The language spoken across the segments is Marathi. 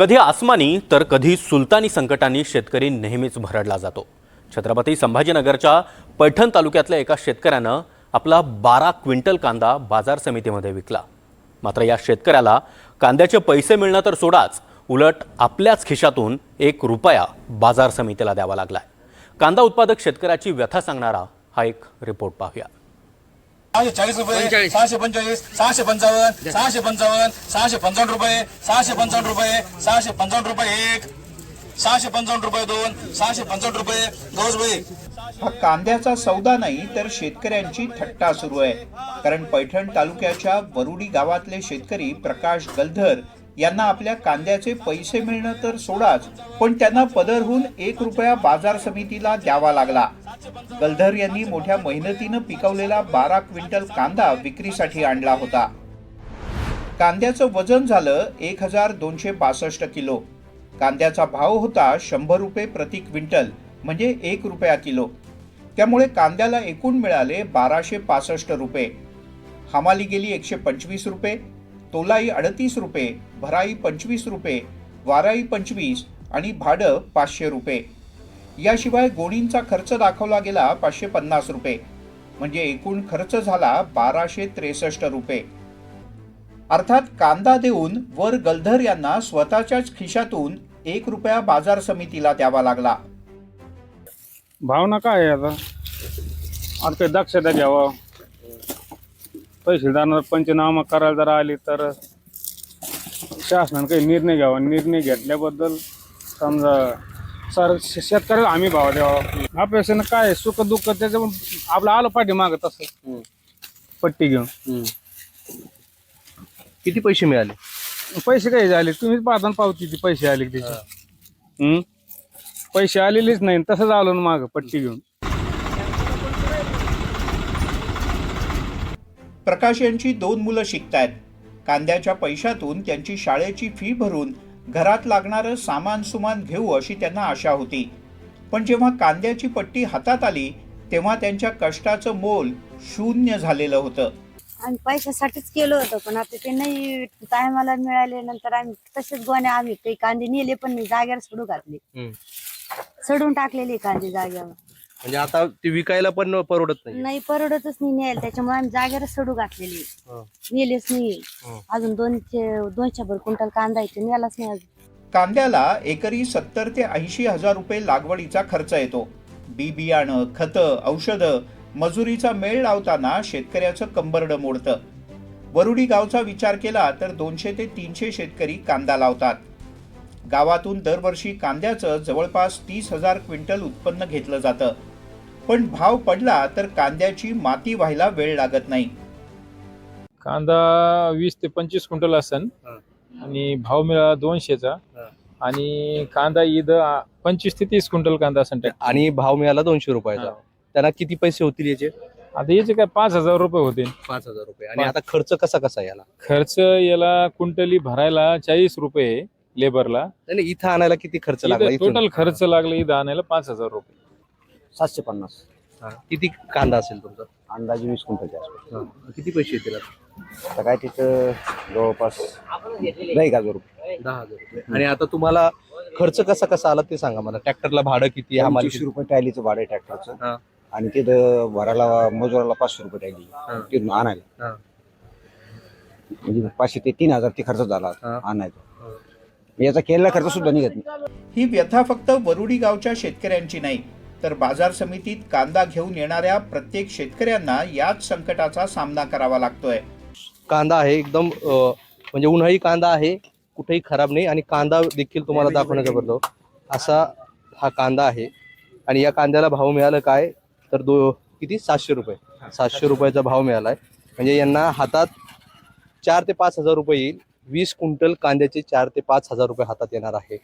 कधी आसमानी तर कधी सुलतानी संकटांनी शेतकरी नेहमीच भरडला जातो। छत्रपती संभाजीनगरच्या पैठण तालुक्यातल्या एका शेतकऱ्यानं आपला 12 क्विंटल कांदा बाजार समितीमध्ये विकला। मात्र या शेतकऱ्याला कांद्याचे पैसे मिळणं तर सोडाच, उलट आपल्याच खिशातून 1 रुपया बाजार समितीला द्यावा लागलाय। कांदा उत्पादक शेतकऱ्याची व्यथा सांगणारा हा एक रिपोर्ट पाहूया। 640 रुपये, 645, 655, 655, 655 रुपये, 655 रुपये, 655 रुपये 1, 655 रुपये 2, 655 रुपये 2 रुपये। हा कांद्याचा सौदा नाही तर शेतकऱ्यांची थट्टा सुरू आहे। कारण पैठण तालुक्याच्या वरुडी गावातले शेतकरी प्रकाश गलधर यांना आपल्या कांद्याचे पैसे मिळणं तर सोडाच, पण त्यांना पदरहून 1 रुपया बाजार समितीला द्यावा लागला। गलधर यांनी मोठ्या मेहनतीनं पिकवलेला 12 क्विंटल कांदा विक्रीसाठी आणला होता। कांद्याचं वजन झालं 1262 किलो। कांद्याचा भाव होता 100 रुपये प्रति क्विंटल, म्हणजे 1 रुपया किलो। त्यामुळे कांद्याला एकूण मिळाले 1265 रुपये। हमाली गेली 125 रुपये, तोलाई 38 रुपये, भराई 25 रुपये, वाराई 25 आणि भाडं 500 रुपये। याशिवाय गोणींचा खर्च दाखवला गेला 550 रुपये, म्हणजे एकूण खर्च झाला 1263 रुपये। अर्थात कांदा देऊन वर गलधर यांना स्वतःच्याच खिशातून 1 रुपया बाजार समितीला द्यावा लागला। भावना काय आहे आता? आता दक्षता घ्यावं, तहसीलदार पंचनामा करायला जर आली तर शासनाने काही निर्णय घ्यावा। निर्णय घेतल्याबद्दल समजा शेतकऱ्याला आम्ही भाव द्यावा। अपेक्षेनं काय सुख दुःख त्याच्यावर आपलं आलं पाठी मागत असं पट्टी घेऊन। किती पैसे मिळाले? पैसे काही झाले तुम्हीच पाहता पावती पैसे आले त्याचे। पैसे आलेलेच नाही, तसंच आलो ना माग पट्टी घेऊन। प्रकाश यांची 2 मुलं शिकतायत। कांद्याच्या पैशातून त्यांची शाळेची फी भरून घरात लागणारं सामान सुमान घेऊ अशी त्यांना आशा होती, पण जेव्हा कांद्याची पट्टी हातात आली तेव्हा त्यांच्या कष्टाचं मोल शून्य झालेलं होतं। आम्ही पैशासाठीच केलं होतं, पण आता ते नाही टायमाला मिळाले। नंतर आम्ही तसेच गोण्या आम्ही काही कांदे नेले पण नाही, जाग्यावर सोडू घातले, सोडून टाकलेले कांदे जाग्यावर। म्हणजे आता ती विकायला पण परवडत नाही, परवडतच नाही न्यायला, त्याच्यामुळे आम्ही जाग्यावर सोडू घातलेली, नेलेच नाही। अजून 200 भर क्विंटल कांदा येतो, नेलाच नाही अजून। कांद्याला एकरी 70 ते 80 हजार रुपये लागवडीचा खर्च येतो। बी बियाणं, खतं, औषधं, मजुरीचा मेळ लावताना शेतकऱ्याचं कंबरडं मोडतं। वरुडी गावचा विचार केला तर 200 ते 300 शेतकरी कांदा लावतात। गावातून दरवर्षी कांद्याचं जवळपास 30,000 क्विंटल उत्पन्न घेतलं जातं, पण भाव पडला तर कांद्याची माती व्हायला वेळ लागत नाही। कांदा 20 ते 25 क्विंटल असन आणि भाव मिळाला 200चा, आणि कांदा इथं 25 ते 30 क्विंटल कांदा असन आणि भाव मिळाला 200 रुपयाचा। त्यांना किती पैसे होतील याचे? आता याचे काय 5,000 रुपये होते। 5,000 रुपये। आणि आता खर्च कसा याला? खर्च याला क्विंटली भरायला 40 रुपये लेबरला। आणि इथं आणायला किती खर्च लागला? टोटल खर्च लागला इथं आणायला 5,000 रुपये। 750। किती कांदा असेल तुमचा? अंदाजे 20 क्विंटलच्या आसपास। किती पैसे येतील आता काय तिथं जवळपास 10,000 रुपये। 10,000 रुपये। आणि आता तुम्हाला खर्च कसा आला ते सांगा मला। ट्रॅक्टरला भाडं किती? 25 रुपये टायलीचं भाडं आहे ट्रॅक्टरचं, आणि तिथं भरायला मजुराला 500 रुपये टायली, तिथून आणायला म्हणजे 500 ते 3,000 ते खर्च झाला आणायचा। याचा केलेला खर्च सुद्धा निघत नाही। ही व्यथा फक्त वरुडी गावच्या शेतकऱ्यांची नाही, तर बाजार समितीत कांदा घेऊन येणाऱ्या प्रत्येक शेतकऱ्यांना याच संकटाचा सामना करावा लागतोय। कांदा आहे एकदम म्हणजे उन्हाळी कांदा आहे, कुठेही खराब नाही। आणि कांदा देखील तुम्हाला दाखवण्याचा बदल असा हा कांदा आहे। आणि या कांद्याला भाव मिळाला काय तर किती? 700 रुपये। 700 रुपयाचा भाव मिळालाय, म्हणजे यांना हातात 4 ते 5,000 रुपये येईल। 20 क्विंटल कांद्याचे 4 ते 5,000 रुपये हातात येणार आहे,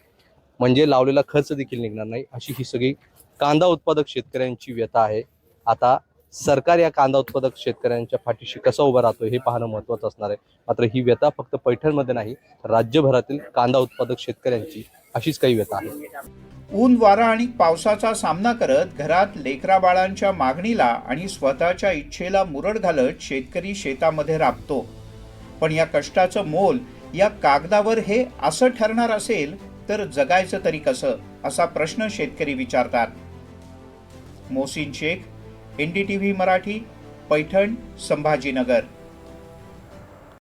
म्हणजे लावलेला खर्च देखील निघणार नाही। अशी ही सगळी कांदा उत्पादक शेतकऱ्यांची व्यथा आहे। आता सरकार या कांदा उत्पादक शेतकऱ्यांच्या पाठीशी कसं उभं राहतो हे पाहणं महत्त्वाचं असणार आहे। मात्र ही व्यथा फक्त पैठणमध्ये नाही, राज्यभरातील कांदा उत्पादक शेतकऱ्यांची अशीच काही व्यथा आहे। ऊन वारा आणि पावसाचा सामना करत घरात लेकरा बाळांच्या मागणीला आणि स्वतःच्या इच्छेला मुरड घालत शेतकरी शेतामध्ये राबतो, पण या कष्टाचं मोल या कागदावर हे असं ठरणार असेल तर जगायचं तरी कसं, असा प्रश्न शेतकरी विचारतात. मोहसिन शेख, NDTV मराठी, पैठण, संभाजीनगर.